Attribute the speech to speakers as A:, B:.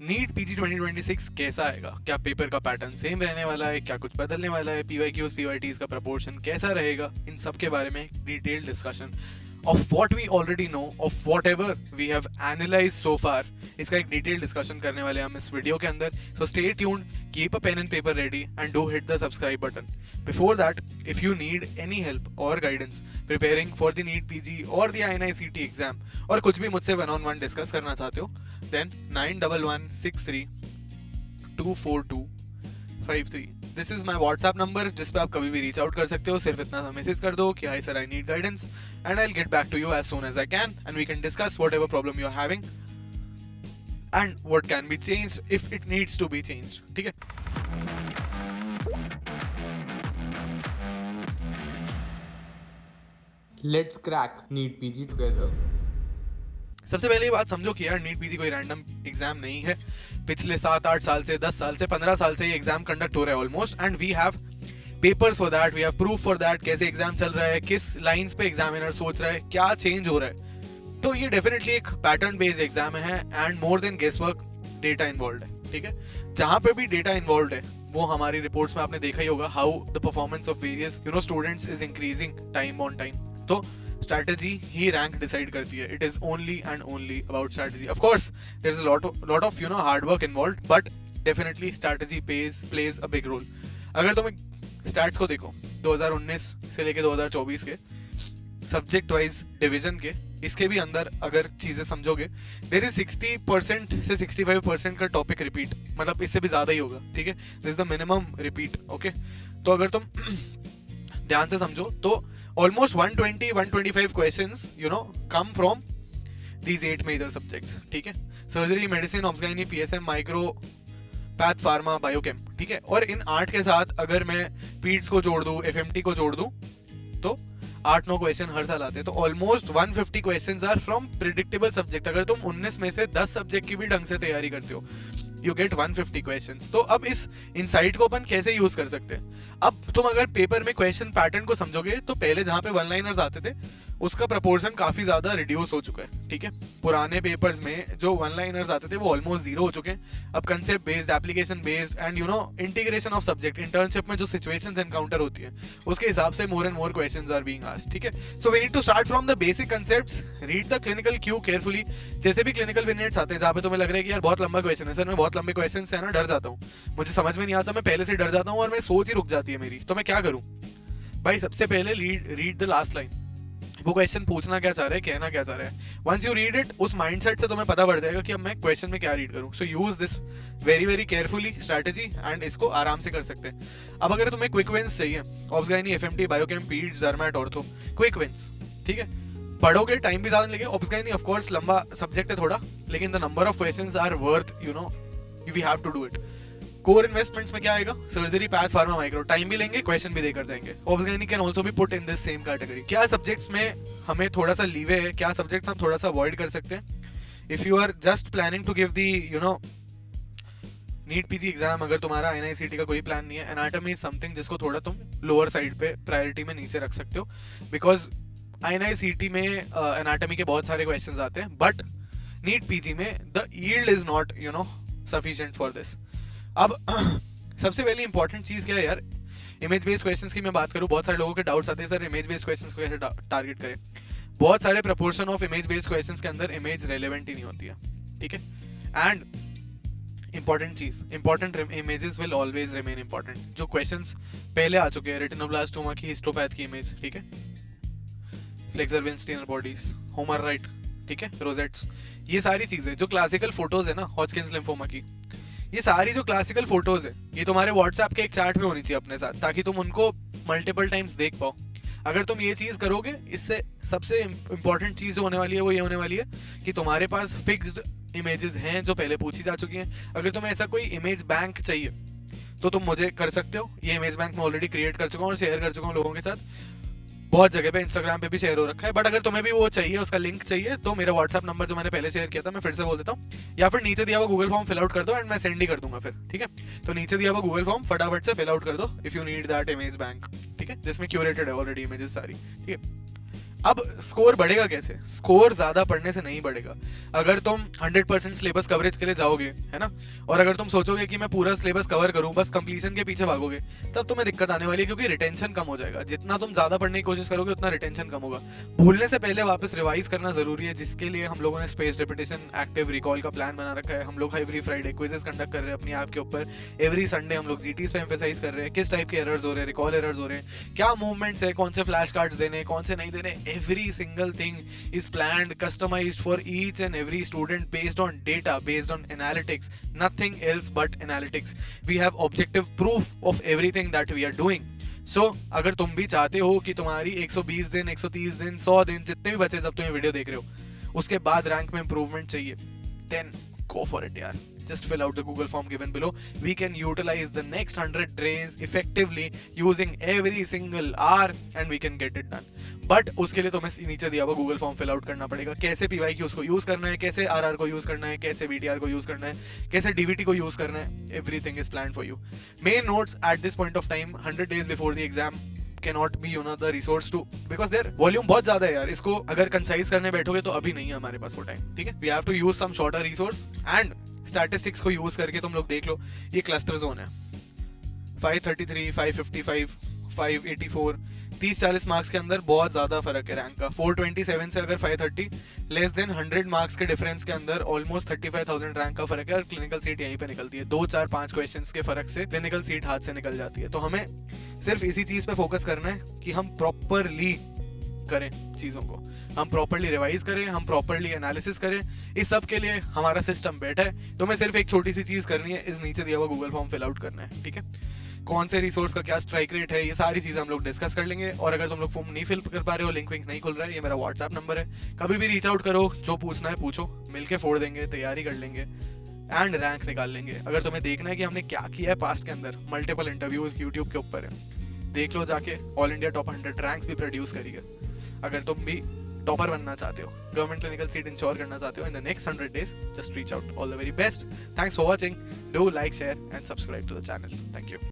A: NEET PG 2026 कैसा आएगा? क्या पेपर का पैटर्न सेम रहने वाला है? क्या कुछ बदलने वाला है? पीवाईक्यूज पीवाईटीज का प्रपोर्शन कैसा रहेगा? इन सब के बारे में detailed discussion of what we already know, of whatever we have analyse so far, इसका एक डिटेल डिस्कशन करने वाले हम इस वीडियो के अंदर. So stay tuned, keep a pen and paper ready and do hit the subscribe button. Before that, if you need any help or guidance preparing for the NEET PG or the INI-CT exam, और कुछ भी मुझसे one on one discuss करना चाहते हो, then 9116324253. This is my WhatsApp number जिस पे आप कभी भी रीच आउट कर सकते हो. सिर्फ इतना सा मैसेज कर दो कि hi sir, I need guidance, and I will get back to you as soon as I can, and we can discuss whatever problem you are having and what can be change if it needs to be change. ठीक है.
B: Let's crack NEET PG together.
A: सबसे पहले ये बात समझो कि यार NEET PG कोई रैंडम एग्जाम नहीं है. पिछले 7-8 साल से, 10 साल से, 15 साल से ये एग्जाम कंडक्ट हो रहा है almost, and we have papers for that, we have proof for that. कैसे एग्जाम चल रहा है, किस लाइंस पे एग्जामिनर सोच रहा है, क्या चेंज हो रहा है. तो ये डेफिनेटली एक पैटर्न बेस्ड एग्जाम है and more than guess work, data involve है. ठीक है. जहां पे भी डेटा इन्वॉल्व है वो हमारी रिपोर्ट्स में आपने देखा ही होगा, how the performance of various students is increasing time on time. तो स्ट्रैटेजी ही रैंक डिसाइड करती है. It is only and only about strategy. Of course there is a lot of hard work involved, but definitely strategy plays a big role. अगर तुम stats को देखो 2019 से लेके 2024 के सब्जेक्ट वाइज डिवीजन के, इसके भी अंदर अगर चीजें समझोगे, देयर इज 60% से 65% का टॉपिक रिपीट, मतलब इससे भी ज्यादा ही होगा. ठीक है. This is the minimum repeat. Okay. तो अगर तुम ध्यान से समझो तो almost 120-125 questions come from these 8 major subjects. ठीक है. Surgery, medicine, obsgynae, PSM, micro, path, pharma, biochem. ठीक है. और इन 8 के साथ अगर मैं पीड्स को जोड़ दूं, एफएमटी को जोड़ दूं, तो 8-9 क्वेश्चन हर साल आते हैं. तो almost 150 questions are from predictable subject. अगर तुम 19 में से 10 सब्जेक्ट की भी ढंग से तैयारी करते हो, यू गेट 150 क्वेश्चंस. तो अब इस इनसाइट को अपन कैसे यूज कर सकते हैं? अब तुम अगर पेपर में क्वेश्चन पैटर्न को समझोगे तो पहले जहां पे वन लाइनर्स आते थे उसका प्रपोर्शन काफी ज्यादा रिड्यूस हो चुका है. ठीक है. पुराने पेपर्स में जो वन लाइनर्स आते थे वो ऑलमोस्ट जीरो हो चुके हैं. अब concept based, application based and integration of subject, internship में जो सिचुएशंस एनकाउंटर होती है उसके हिसाब से more and more questions are being asked. ठीक है. So we need to start from the basic concepts, read the clinical cue carefully. जैसे भी क्लिनिकल विनेट्स आते हैं जहाँ पे तुम्हें लग रहा है कि यार बहुत लंबा क्वेश्चन है, सर मैं बहुत लंबे क्वेश्चन से ना डर जाता हूँ, मुझे समझ में नहीं आता, मैं पहले से डर जाता हूँ और मैं सोच ही रुक जाती है मेरी, तो मैं क्या करूँ? भाई सबसे पहले रीड द लास्ट लाइन. वो क्वेश्चन पूछना क्या चाह रहा है, कहना क्या चाह रहा है. वंस यू रीड इट, उस माइंडसेट से तुम्हें पता पड़ जाएगा कि अब मैं क्वेश्चन में क्या रीड करूं. So use this very very carefully strategy and इसको आराम से कर सकते हैं. अब अगर तुम्हें क्विक विंस चाहिए, obs gynae, FMT, biochem, peds, dermat, ortho, quick wins. ठीक है. पढ़ोगे, टाइम भी ज्यादा लगे. ऑब्सगाइनी ऑफ कोर्स लंबा सब्जेक्ट है थोड़ा, लेकिन the number of questions are worth we have to do it. Core investments में क्या आएगा? Surgery, path, pharma, micro. Time भी लेंगे, क्वेश्चन भी देकर जाएंगे. Obs gynae can also be put in this same category. क्या सब्जेक्ट्स में हमें थोड़ा सा लीवे है, क्या सब्जेक्ट्स हम थोड़ा सा अवॉइड कर सकते हैं? If you are just planning to give the NEET PG exam, अगर तुम्हारा एनआईसीटी का कोई प्लान नहीं है, एनाटॉमी इज समथिंग जिसको थोड़ा तुम लोअर साइड पे प्रायोरिटी में नीचे रख सकते हो, बिकॉज आईएनआईसीटी में एनाटॉमी के बहुत सारे क्वेश्चंस आते हैं, बट नीट पीजी में the yield is not sufficient for this. अब सबसे पहले इंपॉर्टेंट चीज क्या है यार, इमेज बेस्ड क्वेश्चंस की मैं बात करूं, बहुत सारे लोगों के डाउट्स आते हैं सर इमेज बेस्ड क्वेश्चंस को कैसे टारगेट करें. बहुत सारे proportion of image based questions के अंदर इमेज रेलेवेंट ही नहीं होती है. ठीक है. एंड इंपॉर्टेंट चीज, important images will always remain important. जो क्वेश्चंस पहले आ चुके हैं, रेटिनोब्लास्टोमा की, हिस्टोपैथ की इमेज, ठीक है, फ्लेक्सर विंस्टीनर बॉडीज, होमर राइट, ठीक है, रोजेट्स, ये सारी चीजें जो क्लासिकल फोटोज है ना, हॉजकिंस लिम्फोमा की, ये सारी जो क्लासिकल फोटोज है ये तुम्हारे व्हाट्सएप के एक चैट में होनी चाहिए अपने साथ, ताकि तुम उनको मल्टीपल टाइम्स देख पाओ. अगर तुम ये चीज करोगे, इससे सबसे इंपॉर्टेंट चीज जो होने वाली है वो ये होने वाली है कि तुम्हारे पास फिक्स्ड इमेजेस हैं जो पहले पूछी जा चुकी हैं. अगर तुम्हें ऐसा कोई इमेज बैंक चाहिए तो तुम मुझे कर सकते हो. ये इमेज बैंक मैं ऑलरेडी क्रिएट कर चुका हूँ और शेयर कर चुका हूँ लोगों के साथ, बहुत जगह पे, इंस्टाग्राम पे भी शेयर हो रखा है. बट अगर तुम्हें भी वो चाहिए, उसका लिंक चाहिए, तो मेरा व्हाट्सएप नंबर जो मैंने पहले शेयर किया था मैं फिर से बोल देता हूँ, या फिर नीचे दिया हुआ गूगल फॉर्म फिल आउट कर दो एंड मैं सेंड ही कर दूंगा फिर. ठीक है. तो नीचे दिया हुआ गूगल फॉर्म फटाफट से फिल आउट कर दो if you need that image bank. ठीक है. जिसमें क्यूरेटेड है ऑलरेडी इमेजेस सारी. ठीक है. अब स्कोर बढ़ेगा कैसे? स्कोर ज्यादा पढ़ने से नहीं बढ़ेगा। अगर तुम 100% सिलेबस कवरेज के लिए जाओगे, है ना, और अगर तुम सोचोगे कि मैं पूरा सिलेबस कवर करूं, बस कंप्लीशन के पीछे भागोगे, तब तुम्हें दिक्कत आने वाली है, क्योंकि रिटेंशन कम हो जाएगा। जितना तुम ज्यादा पढ़ने की कोशिश करोगे उतना रिटेंशन कम होगा। भूलने से पहले वापस रिवाइज करना जरूरी है, जिसके लिए हम लोगों ने स्पेस रिपीटेशन एक्टिव रिकॉल का प्लान बना रखा है। हम लोग एवरी फ्राइडे क्विजेस कंडक्ट कर रहे हैं अपनी ऐप के ऊपर। एवरी संडे हम लोग जीटीज पे एम्फेसाइज कर रहे हैं किस टाइप के एरर्स हो रहे हैं, रिकॉल एरर्स हो रहे हैं, क्या मूवमेंट्स है, कौन से फ्लैश कार्ड्स देने, कौन से नहीं देने। Every single thing is planned, customized for each and every student based on data, based on analytics, nothing else but analytics. We have objective proof of everything that we are doing. So अगर तुम भी चाहते हो कि तुम्हारी 120 दिन, 130 दिन, 100 दिन, जितने भी बचे जब तुम ये वीडियो देख रहे हो, उसके बाद रैंक में इंप्रूवमेंट चाहिए, then go for it यार. Just fill out the Google form given below. We can utilize the next 100 days effectively using every single hour and we can get it done. But उसके लिए तुम्हें नीचे दिया हुआ Google form fill out करना पड़ेगा। कैसे PYQs को यूज करना है, कैसे RR को यूज करना है, कैसे VTR को यूज करना है, कैसे DVT को यूज करना है, everything is planned for you. Main notes at this point of time 100 days before the exam cannot be the resource to, because their volume बहुत ज्यादा है यार। इसको अगर कंसाइज करने बैठोगे तो अभी नहीं है हमारे पास वो टाइम, ठीक है। We have to use some shorter resource and statistics को यूज करके तुम लोग देख लो। ये क्लस्टर जोन है 533, 555, 584, 30-40 मार्क्स के अंदर बहुत ज्यादा फर्क है रैंक का। 427 से अगर 530, लेस देन 100 मार्क्स के डिफरेंस के अंदर ऑलमोस्ट 35,000 रैंक का फर्क है। और क्लिनिकल सीट यहीं पे निकलती है। 2, 4, 5 क्वेश्चंस के फर्क से क्लिनिकल सीट हाथ से निकल जाती है। तो हमें सिर्फ इसी चीज पे फोकस करना है कि हम प्रॉपरली करें चीजों को, हम प्रॉपरली रिवाइज करें, हम प्रॉपरली एनालिसिस करें। इस सब के लिए हमारा सिस्टम बैठा है। तो हमें सिर्फ एक छोटी सी चीज करनी है, इस नीचे दिया हुआ गूगल फॉर्म फिल आउट करना है, ठीक है। कौन से रिसोर्स का क्या स्ट्राइक रेट है, ये सारी चीजें हम लोग डिस्कस कर लेंगे। और अगर तुम लोग फॉर्म नहीं फिल कर पा रहे हो, लिंक विंक नहीं खुल रहा है, ये मेरा व्हाट्सएप नंबर है, कभी भी रीच आउट करो, जो पूछना है पूछो, मिलके फोड़ देंगे, तैयारी कर लेंगे एंड रैंक निकाल लेंगे। अगर तुम्हें देखना है कि हमने क्या किया है पास्ट के अंदर, मल्टीपल इंटरव्यूज यूट्यूब के ऊपर है, देख लो जाके। ऑल इंडिया टॉप 100 रैंक्स भी प्रोड्यूस करिए। अगर तुम भी टॉपर बनना चाहते हो, गवर्नमेंट क्लिनिकल सीट इंश्योर करना चाहते हो in the next 100 days, just reach out. All the very best. Thanks for watching. Do like, share and subscribe to the channel. Thank you.